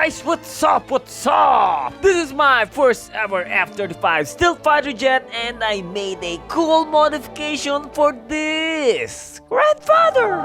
guys, what's up, what's up? This is my first ever F-35 stealth fighter jet and I made a cool modification for this. Grandfather!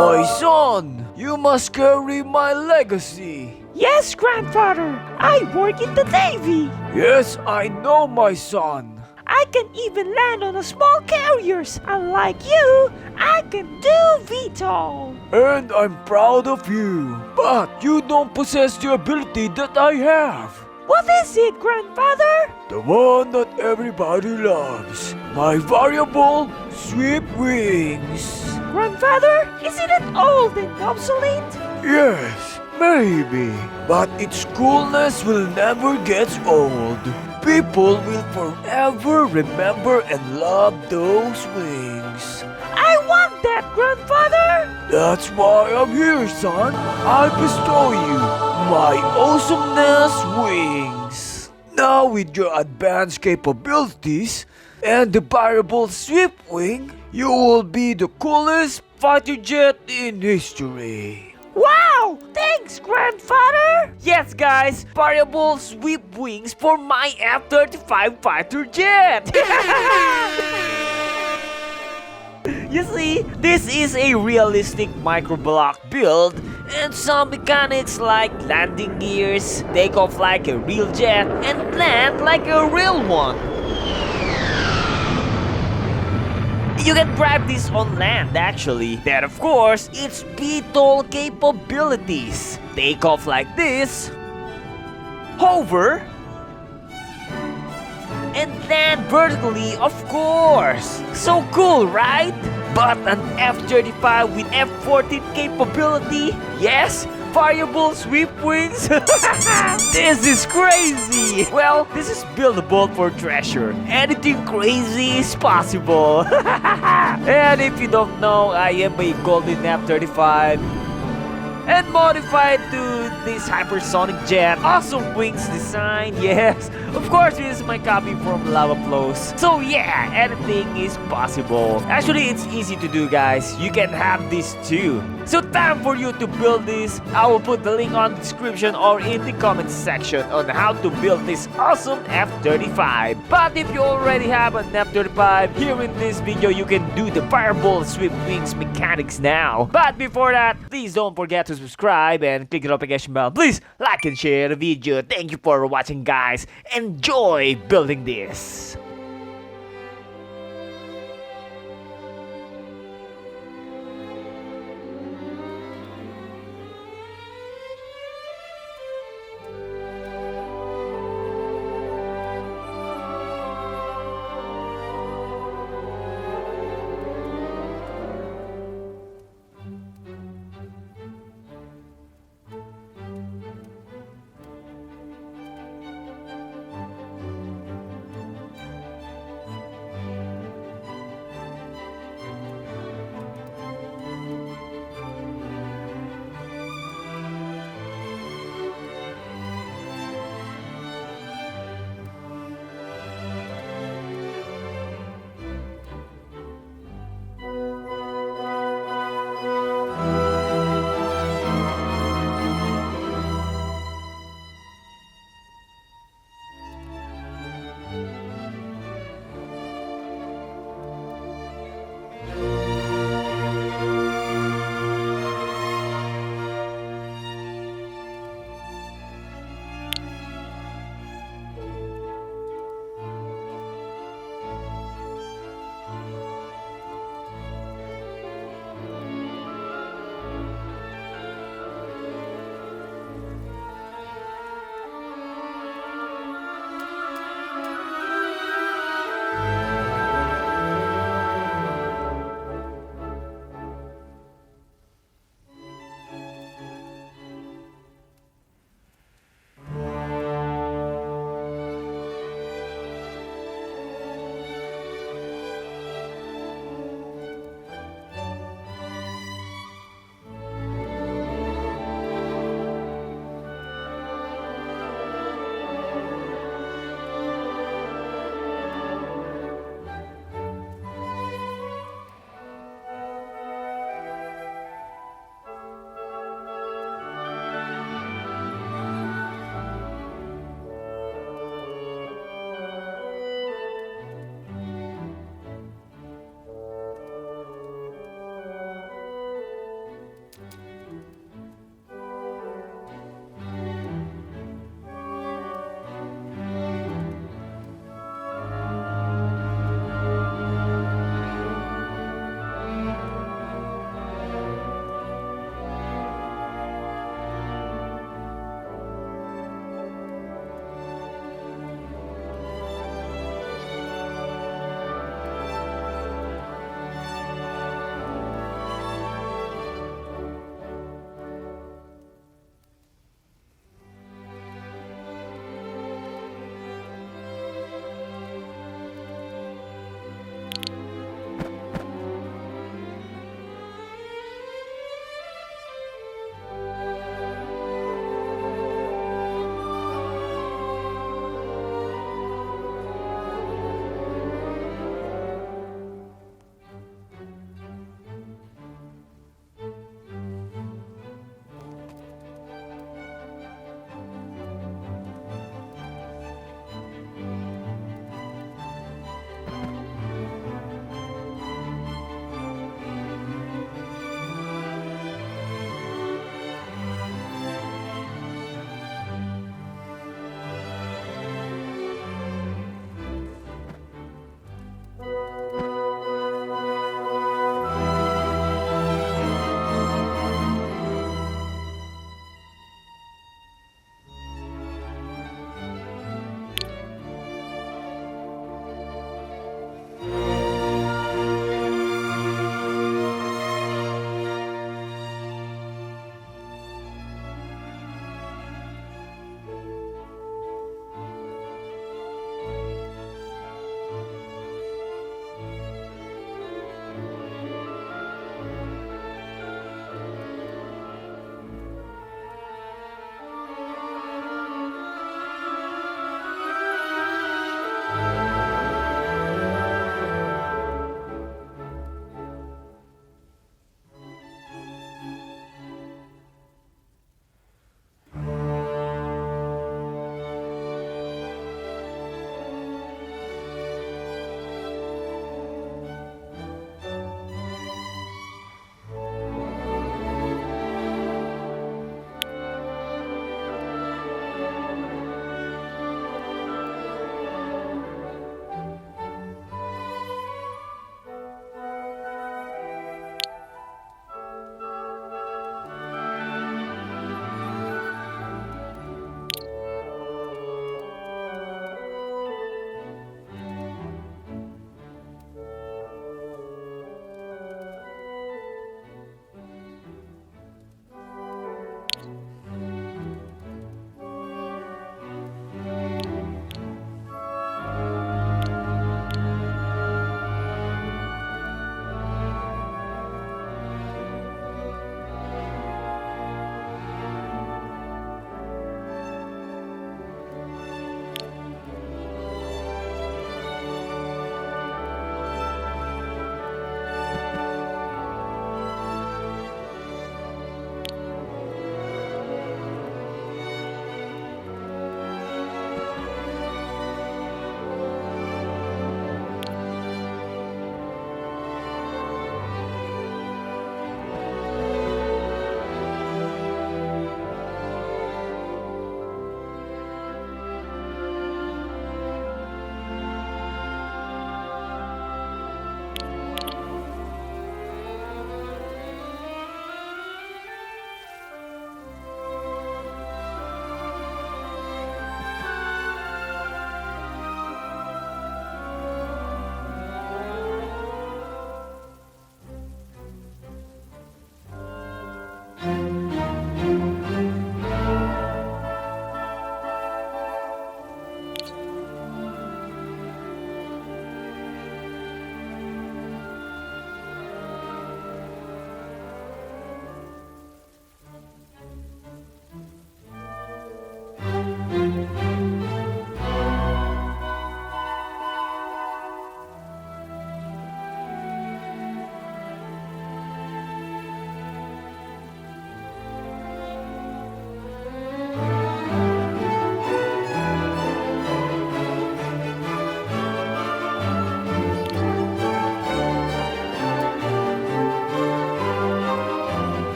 My son, you must carry my legacy. Yes, grandfather. I work in the Navy. Yes, I know, my son. I can even land on a small carriers. Unlike you, I can do VTOL. And I'm proud of you. But you don't possess the ability that I have. What is it, grandfather? The one that everybody loves. My variable sweep wings. Grandfather, isn't it old and obsolete? Yes, maybe. But its coolness will never get old. People will forever remember and love those wings. I want that, grandfather. That's why I'm here, son. I bestow you my awesomeness wings. Now with your advanced capabilities and the variable sweep wing, you will be the coolest fighter jet in history. Wow! Thanks, grandfather! Yes, guys, variable sweep wings for my F-35 fighter jet! You see, this is a realistic microblock build and some mechanics like landing gears, take off like a real jet, and land like a real one. You can drive this on land actually. Then of course, its VTOL capabilities. Take off like this, hover, and land vertically of course. So cool, right? But an F-35 with F-14 capability? Yes? Variable sweep wings? This is crazy! Well, this is buildable for treasure. Anything crazy is possible. And if you don't know, I am a golden F-35 and modified to this hypersonic jet. Awesome wings design, yes. Of course, this is my copy from Lava Flows. So yeah, anything is possible. Actually, it's easy to do, guys. You can have this too. So time for you to build this. I will put the link on the description or in the comment section on how to build this awesome F-35. But if you already have an F-35, here in this video you can do the variable sweep wings mechanics now. But before that, please don't forget to subscribe and click the notification bell. Please like and share the video. Thank you for watching, guys. Enjoy building this.